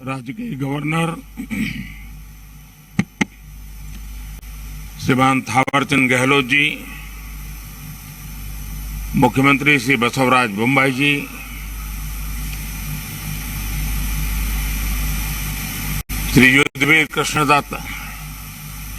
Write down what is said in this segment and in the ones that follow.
राज्य के गवर्नर श्रीमान थावरचंद गहलोत जी, मुख्यमंत्री श्री बसवराज बोम्मई जी, श्री युद्धवीर कृष्णदत्त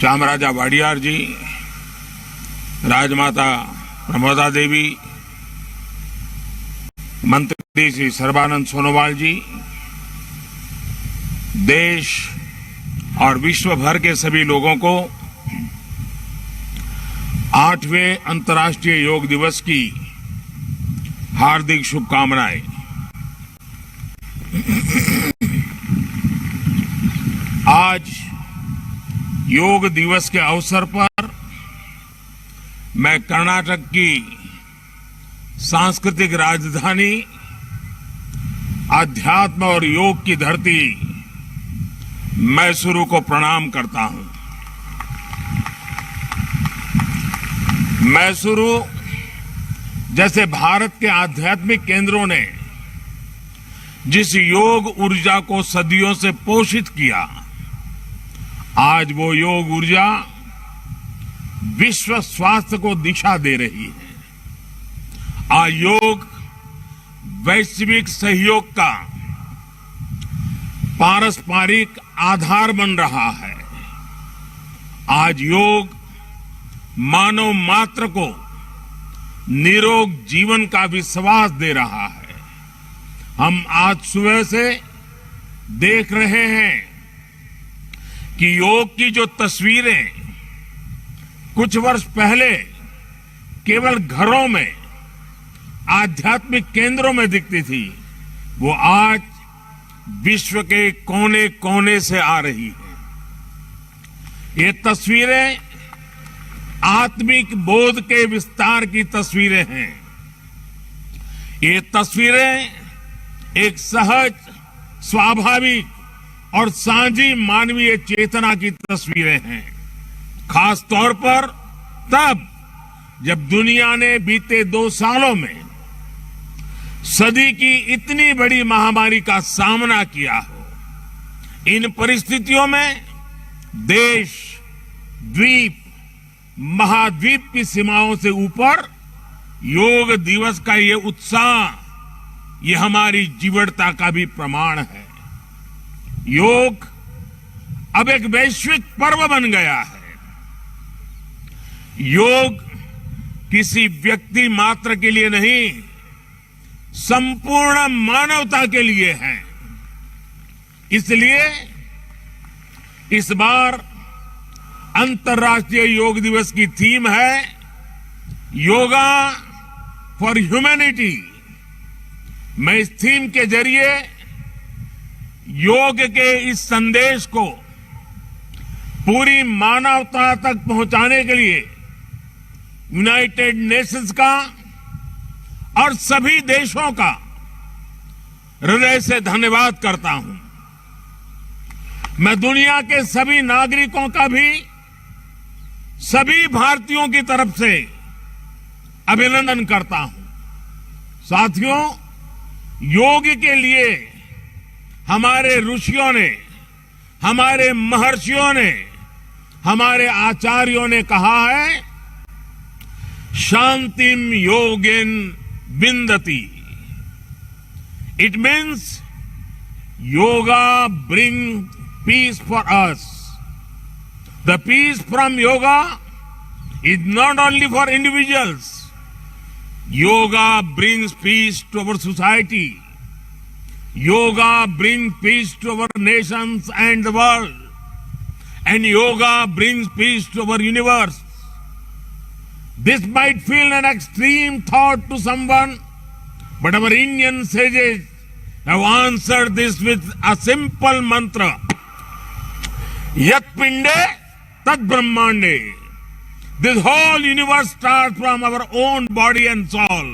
चामराजा वाडियार जी, राजमाता प्रमोदा देवी, मंत्री श्री सर्बानंद सोनोवाल जी, देश और विश्व भर के सभी लोगों को 8वें अंतर्राष्ट्रीय योग दिवस की हार्दिक शुभकामनाएं। आज योग दिवस के अवसर पर मैं कर्नाटक की सांस्कृतिक राजधानी, अध्यात्म और योग की धरती मैसूरू को प्रणाम करता हूं। मैसूरू जैसे भारत के आध्यात्मिक केंद्रों ने जिस योग ऊर्जा को सदियों से पोषित किया, आज वो योग ऊर्जा विश्व स्वास्थ्य को दिशा दे रही है। आज योग वैश्विक सहयोग का पारस्परिक आधार बन रहा है। आज योग मानव मात्र को निरोग जीवन का विश्वास दे रहा है। हम आज सुबह से देख रहे हैं कि योग की जो तस्वीरें कुछ वर्ष पहले केवल घरों में, आध्यात्मिक केंद्रों में दिखती थी, वो आज विश्व के कोने कोने से आ रही है। ये तस्वीरें आत्मिक बोध के विस्तार की तस्वीरें हैं। ये तस्वीरें एक सहज, स्वाभाविक और साझी मानवीय चेतना की तस्वीरें हैं। खास तौर पर तब जब दुनिया ने बीते 2 सालों में सदी की इतनी बड़ी महामारी का सामना किया हो। इन परिस्थितियों में देश, द्वीप, महाद्वीप की सीमाओं से ऊपर योग दिवस का ये उत्साह, ये हमारी जीवटता का भी प्रमाण है। योग अब एक वैश्विक पर्व बन गया है। योग किसी व्यक्ति मात्र के लिए नहीं, संपूर्ण मानवता के लिए है। इसलिए इस बार अंतर्राष्ट्रीय योग दिवस की थीम है योगा फॉर ह्यूमैनिटी। मैं इस थीम के जरिए योग के इस संदेश को पूरी मानवता तक पहुंचाने के लिए यूनाइटेड नेशंस का और सभी देशों का हृदय से धन्यवाद करता हूं। मैं दुनिया के सभी नागरिकों का भी सभी भारतीयों की तरफ से अभिनंदन करता हूं। साथियों, योग के लिए हमारे ऋषियों ने, हमारे महर्षियों ने, हमारे आचार्यों ने कहा है, शांतिम योगेन विंदति। It means yoga brings peace for us. The peace from yoga is not only for individuals. Yoga brings peace to our society. Yoga brings peace to our nations and the world. And yoga brings peace to our universe. This might feel an extreme thought to someone, but our Indian sages have answered this with a simple mantra. Yat pinde tad brahmande. This whole universe starts from our own body and soul.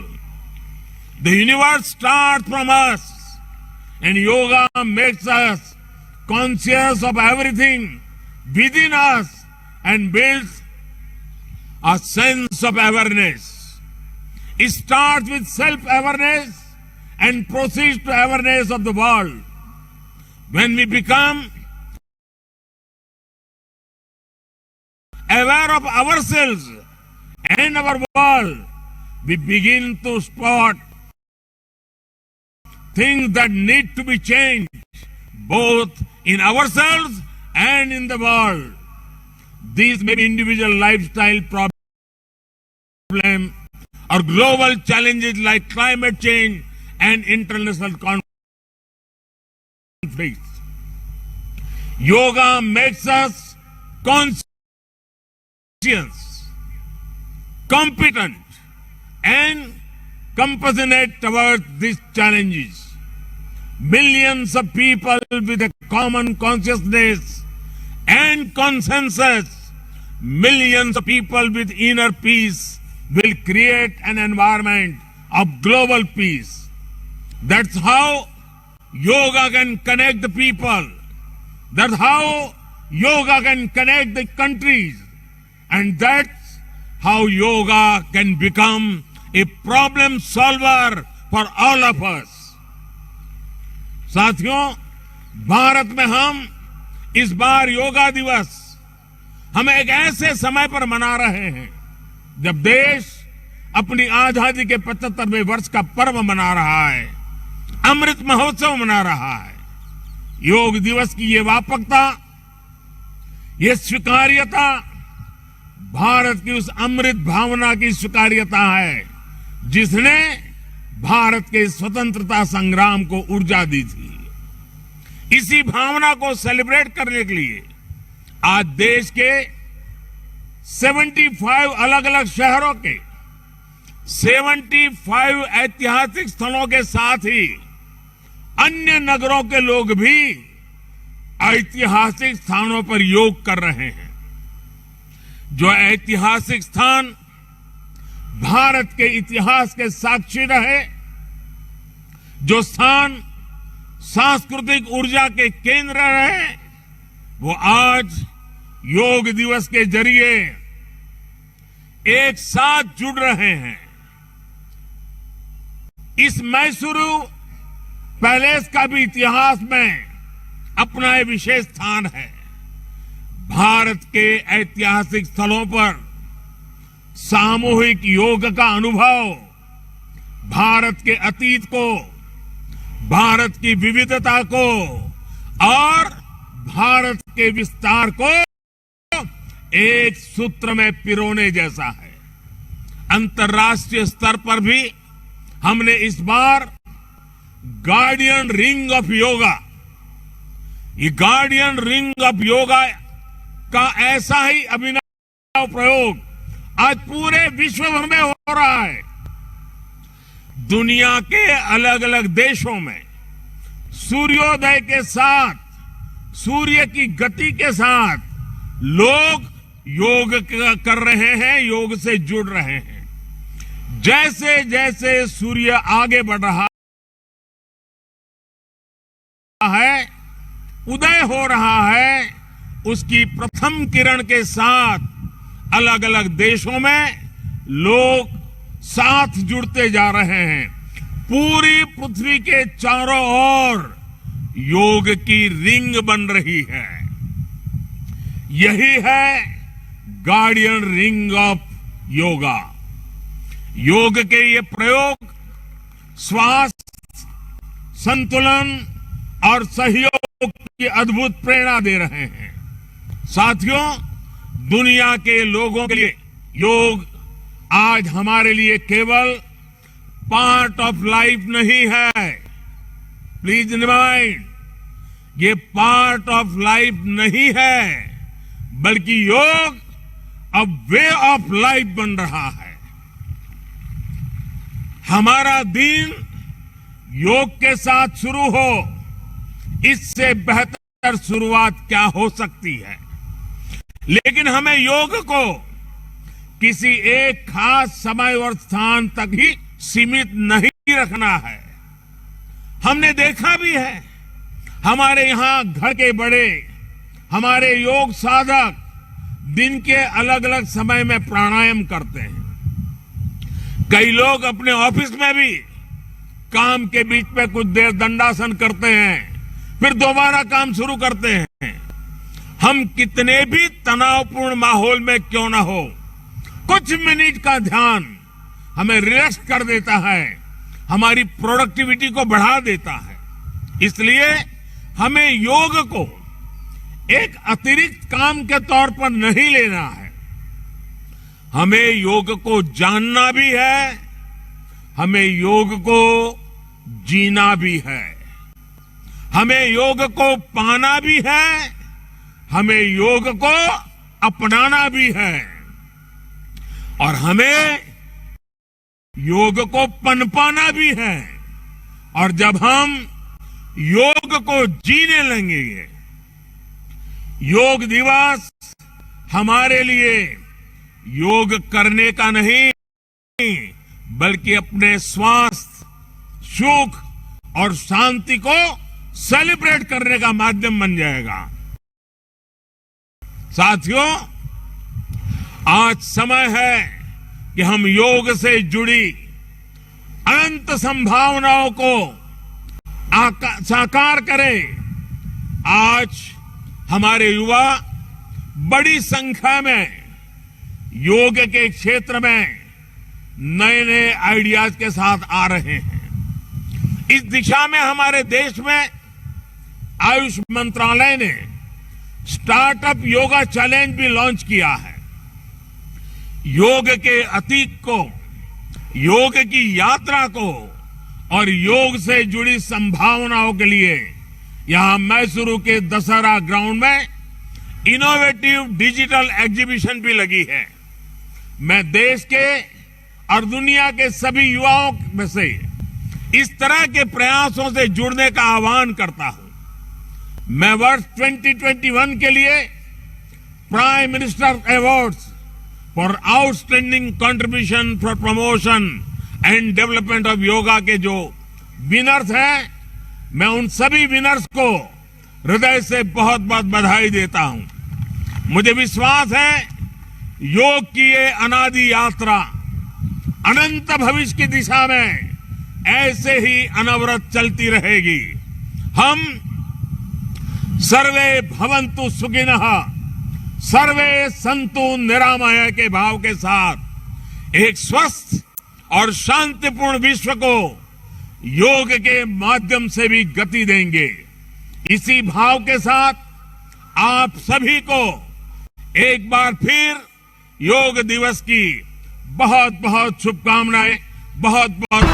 The universe starts from us, and yoga makes us conscious of everything within us and builds a sense of awareness. It starts with self-awareness and proceeds to awareness of the world. When we become aware of ourselves and our world, we begin to spot things that need to be changed, both in ourselves and in the world. These may be individual lifestyle problems or global challenges like climate change and international conflicts. Yoga makes us conscious, competent, and compassionate towards these challenges. Millions of people with a common consciousness and consensus, millions of people with inner peace will create an environment of global peace. That's how yoga can connect the people. That's how yoga can connect the countries. And that's how yoga can become a problem solver for all of us. साथियों, भारत में हम इस बार योगा दिवस हम एक ऐसे समय पर मना रहे हैं जब देश अपनी आजादी के 75वें वर्ष का पर्व मना रहा है, अमृत महोत्सव मना रहा है। योग दिवस की ये व्यापकता, ये स्वीकार्यता भारत की उस अमृत भावना की स्वीकार्यता है जिसने भारत के स्वतंत्रता संग्राम को ऊर्जा दी थी। इसी भावना को सेलिब्रेट करने के लिए आज देश के 75 अलग अलग शहरों के 75 ऐतिहासिक स्थलों के साथ ही अन्य नगरों के लोग भी ऐतिहासिक स्थानों पर योग कर रहे हैं। जो ऐतिहासिक स्थान भारत के इतिहास के साक्षी रहे, जो स्थान सांस्कृतिक ऊर्जा के केंद्र रहे, वो आज योग दिवस के जरिए एक साथ जुड़ रहे हैं। इस मैसूरू पैलेस का भी इतिहास में अपना एक विशेष स्थान है। भारत के ऐतिहासिक स्थलों पर सामूहिक योग का अनुभव भारत के अतीत को, भारत की विविधता को और भारत के विस्तार को एक सूत्र में पिरोने जैसा है। अंतर्राष्ट्रीय स्तर पर भी हमने इस बार गार्डियन रिंग ऑफ योगा, ये गार्डियन रिंग ऑफ योगा का ऐसा ही अभिनव प्रयोग आज पूरे विश्व भर में हो रहा है। दुनिया के अलग अलग देशों में सूर्योदय के साथ, सूर्य की गति के साथ लोग योग कर रहे हैं, योग से जुड़ रहे हैं। जैसे जैसे सूर्य आगे बढ़ रहा है, उदय हो रहा है, उसकी प्रथम किरण के साथ अलग अलग देशों में लोग साथ जुड़ते जा रहे हैं। पूरी पृथ्वी के चारों ओर योग की रिंग बन रही है। यही है गार्डियन रिंग ऑफ योगा। योग के ये प्रयोग स्वास्थ्य, संतुलन और सहयोग की अद्भुत प्रेरणा दे रहे हैं। साथियों, दुनिया के लोगों के लिए योग आज हमारे लिए केवल पार्ट ऑफ लाइफ नहीं है। प्लीज रिमाइंड, ये पार्ट ऑफ लाइफ नहीं है, बल्कि योग अब वे ऑफ लाइफ बन रहा है। हमारा दिन योग के साथ शुरू हो, इससे बेहतर शुरुआत क्या हो सकती है। लेकिन हमें योग को किसी एक खास समय और स्थान तक ही सीमित नहीं रखना है। हमने देखा भी है, हमारे यहां घर के बड़े, हमारे योग साधक दिन के अलग अलग समय में प्राणायाम करते हैं। कई लोग अपने ऑफिस में भी काम के बीच में कुछ देर दंडासन करते हैं, फिर दोबारा काम शुरू करते हैं। हम कितने भी तनावपूर्ण माहौल में क्यों ना हो, कुछ मिनट का ध्यान हमें रिलैक्स कर देता है, हमारी प्रोडक्टिविटी को बढ़ा देता है। इसलिए हमें योग को एक अतिरिक्त काम के तौर पर नहीं लेना है, हमें योग को जानना भी है, हमें योग को जीना भी है, हमें योग को पाना भी है, हमें योग को अपनाना भी है, और हमें योग को पनपाना भी है। और जब हम योग को जीने लगेंगे, योग दिवस हमारे लिए योग करने का नहीं, बल्कि अपने स्वास्थ्य, सुख और शांति को सेलिब्रेट करने का माध्यम बन जाएगा। साथियों, आज समय है कि हम योग से जुड़ी अनंत संभावनाओं को साकार करें। आज हमारे युवा बड़ी संख्या में योग के क्षेत्र में नए नए आइडियाज के साथ आ रहे हैं। इस दिशा में हमारे देश में आयुष मंत्रालय ने स्टार्टअप योगा चैलेंज भी लॉन्च किया है। योग के अतीत को, योग की यात्रा को और योग से जुड़ी संभावनाओं के लिए यहां मैसूरू के दशहरा ग्राउंड में इनोवेटिव डिजिटल एग्जीबिशन भी लगी है। मैं देश के और दुनिया के सभी युवाओं में से इस तरह के प्रयासों से जुड़ने का आह्वान करता हूं। मैं वर्ष 2021 के लिए prime minister awards for outstanding contribution for promotion and development of yoga के जो विनर्स हैं, मैं उन सभी विनर्स को हृदय से बहुत बहुत बधाई देता हूं। मुझे विश्वास है योग की ये अनादि यात्रा अनंत भविष्य की दिशा में ऐसे ही अनवरत चलती रहेगी। हम सर्वे भवन्तु सुखिनः, सर्वे सन्तु निरामय के भाव के साथ एक स्वस्थ और शांतिपूर्ण विश्व को योग के माध्यम से भी गति देंगे। इसी भाव के साथ आप सभी को एक बार फिर योग दिवस की बहुत बहुत शुभकामनाएं, बहुत बहुत